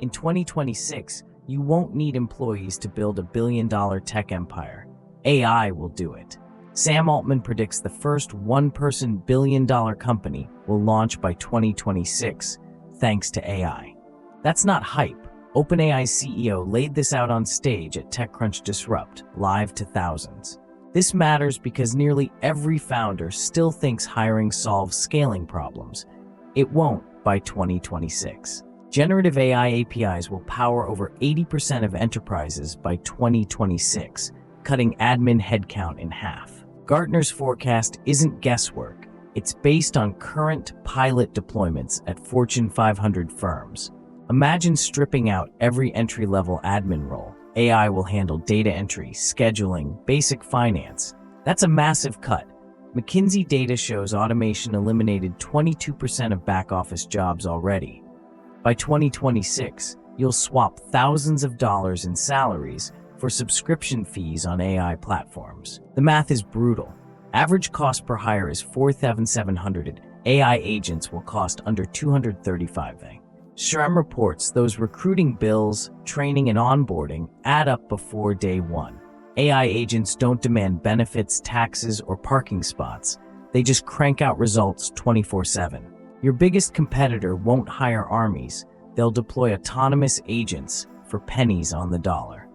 In 2026, you won't need employees to build a billion-dollar tech empire. AI will do it. Sam Altman predicts the first one-person billion-dollar company will launch by 2026, thanks to AI. That's not hype. OpenAI's CEO laid this out on stage at TechCrunch Disrupt, live to thousands. This matters because nearly every founder still thinks hiring solves scaling problems. It won't by 2026. Generative AI APIs will power over 80% of enterprises by 2026, cutting admin headcount in half. Gartner's forecast isn't guesswork. It's based on current pilot deployments at Fortune 500 firms. Imagine stripping out every entry-level admin role. AI will handle data entry, scheduling, basic finance. That's a massive cut. McKinsey data shows automation eliminated 22% of back-office jobs already. By 2026, you'll swap thousands of dollars in salaries for subscription fees on AI platforms. The math is brutal. Average cost per hire is $4,700. AI agents will cost under $235. Shrem reports those recruiting bills, training, and onboarding add up before day one. AI agents don't demand benefits, taxes, or parking spots. They just crank out results 24/7. Your biggest competitor won't hire armies. They'll deploy autonomous agents for pennies on the dollar.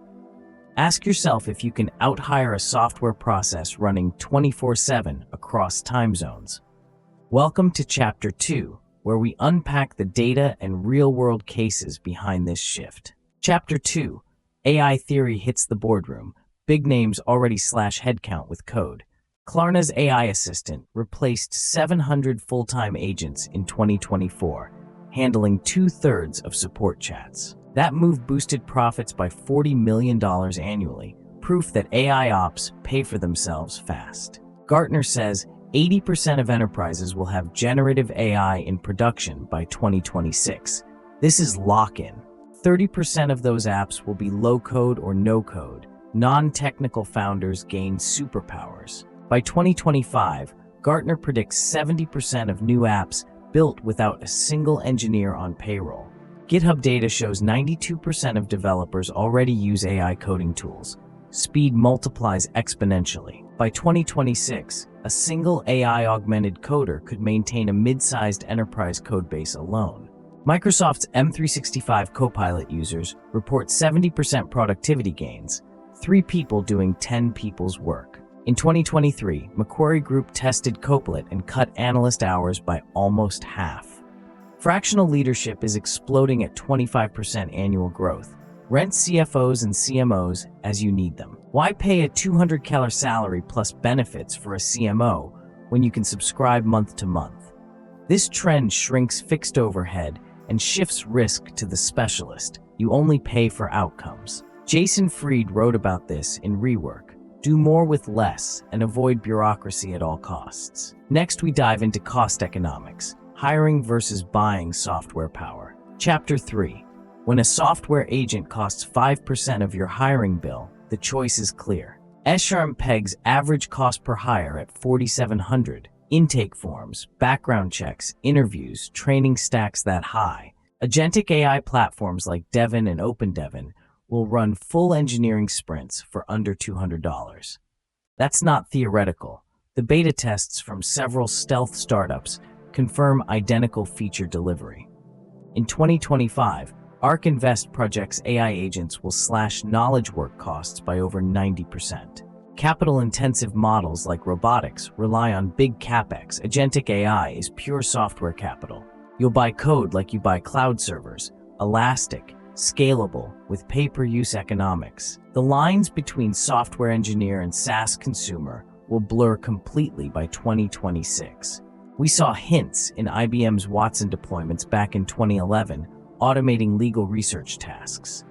Ask yourself if you can out-hire a software process running 24/7 across time zones. Welcome to Chapter 2, where we unpack the data and real-world cases behind this shift. Chapter 2, AI theory hits the boardroom. Big names already slash headcount with code. Klarna's AI assistant replaced 700 full-time agents in 2024, handling 2/3 of support chats. That move boosted profits by $40 million annually, proof that AI ops pay for themselves fast. Gartner says 80% of enterprises will have generative AI in production by 2026. This is lock-in. 30% of those apps will be low-code or no-code. Non-technical founders gain superpowers. By 2025, Gartner predicts 70% of new apps built without a single engineer on payroll. GitHub data shows 92% of developers already use AI coding tools. Speed multiplies exponentially. By 2026, a single AI-augmented coder could maintain a mid-sized enterprise codebase alone. Microsoft's M365 Copilot users report 70% productivity gains, 3 people doing 10 people's work. In 2023, Macquarie Group tested Copilot and cut analyst hours by almost half. Fractional leadership is exploding at 25% annual growth. Rent CFOs and CMOs as you need them. Why pay a $200 salary plus benefits for a CMO when you can subscribe month to month? This trend shrinks fixed overhead and shifts risk to the specialist. You only pay for outcomes. Jason Fried wrote about this in Rework. Do more with less and avoid bureaucracy at all costs. Next, we dive into cost economics. Hiring versus buying software power. Chapter 3. When a software agent costs 5% of your hiring bill, the choice is clear. Esharm pegs average cost per hire at $4,700. Intake forms, background checks, interviews, training stacks that high. Agentic AI platforms like Devin and OpenDevin will run full engineering sprints for under $200. That's not theoretical. The beta tests from several stealth startups confirm identical feature delivery. In 2025, ARK Invest projects AI agents will slash knowledge work costs by over 90%. Capital-intensive models like robotics rely on big capex. Agentic AI is pure software capital. You'll buy code like you buy cloud servers, elastic, scalable, with pay-per-use economics. The lines between software engineer and SaaS consumer will blur completely by 2026. We saw hints in IBM's Watson deployments back in 2011, automating legal research tasks.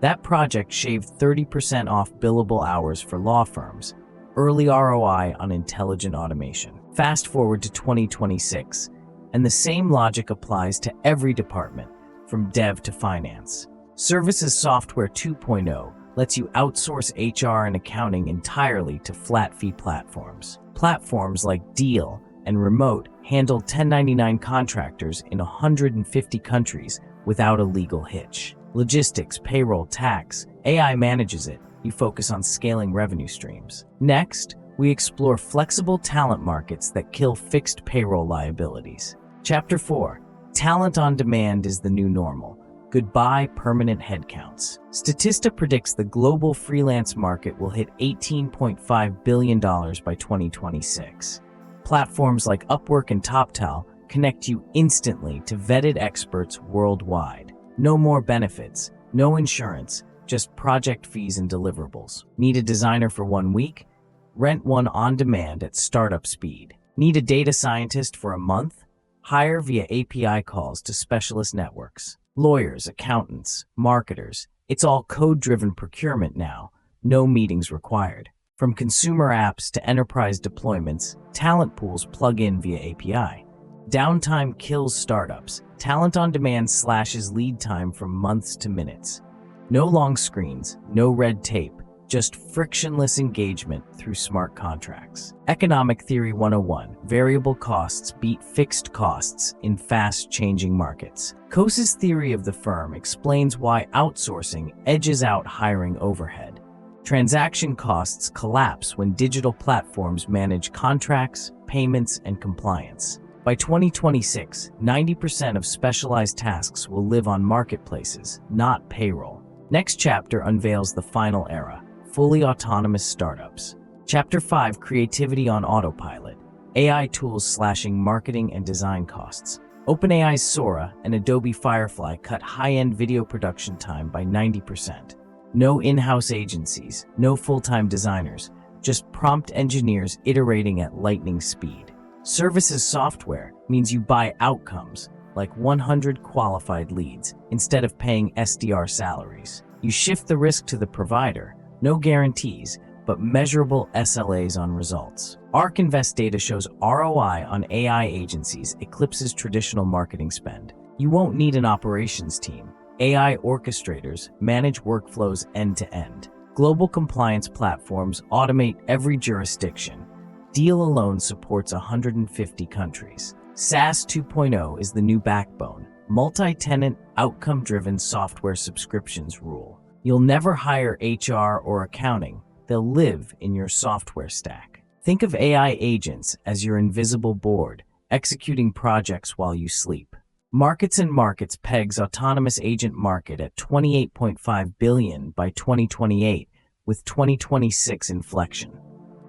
That project shaved 30% off billable hours for law firms, early ROI on intelligent automation. Fast forward to 2026, and the same logic applies to every department, from dev to finance. Services Software 2.0 lets you outsource HR and accounting entirely to flat-fee platforms. Platforms like Deal and remote handle 1099 contractors in 150 countries without a legal hitch. Logistics, payroll, tax, AI manages it. You focus on scaling revenue streams. Next, we explore flexible talent markets that kill fixed payroll liabilities. Chapter 4. Talent on demand is the new normal. Goodbye permanent headcounts. Statista predicts the global freelance market will hit $18.5 billion by 2026. Platforms like Upwork and TopTal connect you instantly to vetted experts worldwide. No more benefits, no insurance, just project fees and deliverables. Need a designer for 1 week? Rent one on demand at startup speed. Need a data scientist for a month? Hire via API calls to specialist networks. Lawyers, accountants, marketers, it's all code-driven procurement now, no meetings required. From consumer apps to enterprise deployments, talent pools plug in via API. Downtime kills startups. Talent on demand slashes lead time from months to minutes. No long screens, no red tape, just frictionless engagement through smart contracts. Economic Theory 101, variable costs beat fixed costs in fast-changing markets. Coase's theory of the firm explains why outsourcing edges out hiring overhead. Transaction costs collapse when digital platforms manage contracts, payments, and compliance. By 2026, 90% of specialized tasks will live on marketplaces, not payroll. Next chapter unveils the final era. Fully autonomous startups. Chapter 5, Creativity on Autopilot. AI tools slashing marketing and design costs. OpenAI's Sora and Adobe Firefly cut high-end video production time by 90%. No in-house agencies, no full-time designers, just prompt engineers iterating at lightning speed. Services software means you buy outcomes, like 100 qualified leads, instead of paying SDR salaries. You shift the risk to the provider. No guarantees, but measurable SLAs on results. ARK Invest data shows ROI on AI agencies eclipses traditional marketing spend. You won't need an operations team. AI orchestrators manage workflows end-to-end. Global compliance platforms automate every jurisdiction. Deal alone supports 150 countries. SaaS 2.0 is the new backbone. Multi-tenant, outcome-driven software subscriptions rule. You'll never hire HR or accounting. They'll live in your software stack. Think of AI agents as your invisible board, executing projects while you sleep. Markets and Markets pegs autonomous agent market at $28.5 billion by 2028, with 2026 inflection.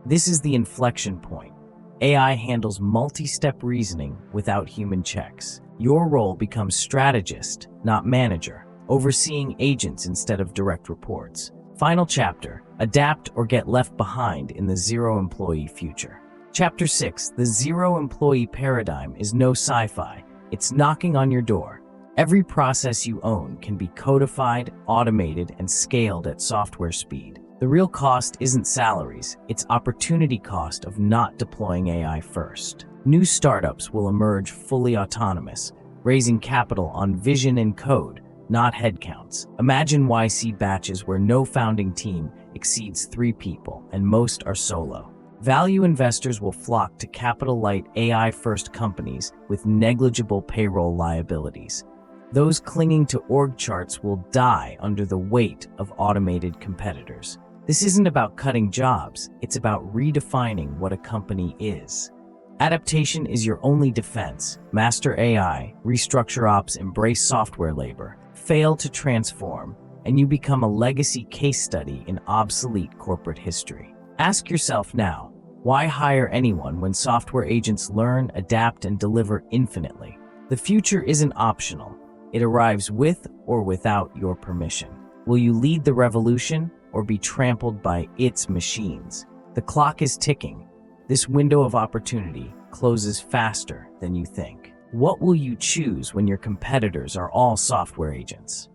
This is the inflection point. AI handles multi-step reasoning without human checks. Your role becomes strategist, not manager, overseeing agents instead of direct reports. Final chapter, adapt or get left behind in the zero-employee future. Chapter 6, the zero-employee paradigm is no sci-fi. It's knocking on your door. Every process you own can be codified, automated, and scaled at software speed. The real cost isn't salaries, it's opportunity cost of not deploying AI first. New startups will emerge fully autonomous, raising capital on vision and code, not headcounts. Imagine YC batches where no founding team exceeds 3 people and most are solo. Value investors will flock to capital-light AI-first companies with negligible payroll liabilities. Those clinging to org charts will die under the weight of automated competitors. This isn't about cutting jobs, it's about redefining what a company is. Adaptation is your only defense. Master AI, restructure ops, embrace software labor. Fail to transform, and you become a legacy case study in obsolete corporate history. Ask yourself now, why hire anyone when software agents learn, adapt, and deliver infinitely? The future isn't optional. It arrives with or without your permission. Will you lead the revolution or be trampled by its machines? The clock is ticking. This window of opportunity closes faster than you think. What will you choose when your competitors are all software agents?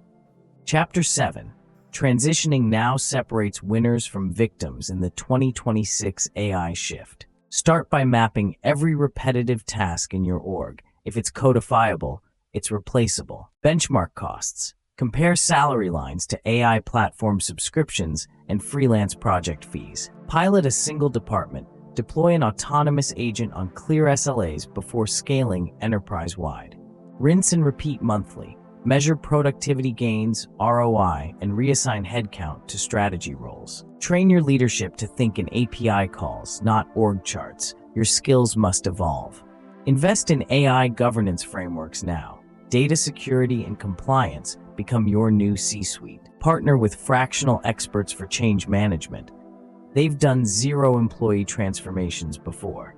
Chapter 7. Transitioning now separates winners from victims in the 2026 AI shift. Start by mapping every repetitive task in your org. If it's codifiable, it's replaceable. Benchmark costs. Compare salary lines to AI platform subscriptions and freelance project fees. Pilot a single department. Deploy an autonomous agent on clear SLAs before scaling enterprise-wide. Rinse and repeat monthly. Measure productivity gains, ROI, and reassign headcount to strategy roles. Train your leadership to think in API calls, not org charts. Your skills must evolve. Invest in AI governance frameworks now. Data security and compliance become your new C-suite. Partner with fractional experts for change management. They've done zero employee transformations before.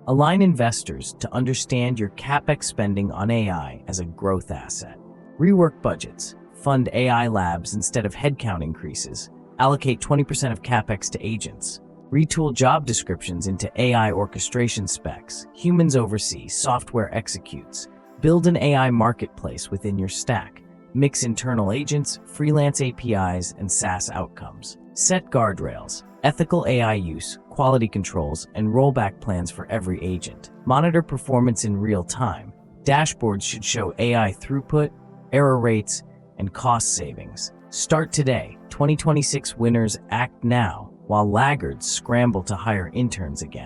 Align investors to understand your CapEx spending on AI as a growth asset. Rework budgets. Fund AI labs instead of headcount increases. Allocate 20% of CapEx to agents. Retool job descriptions into AI orchestration specs. Humans oversee, software executes. Build an AI marketplace within your stack. Mix internal agents, freelance APIs, and SaaS outcomes. Set guardrails, ethical AI use, quality controls, and rollback plans for every agent. Monitor performance in real time. Dashboards should show AI throughput, error rates, and cost savings. Start today. 2026 winners act now, while laggards scramble to hire interns again.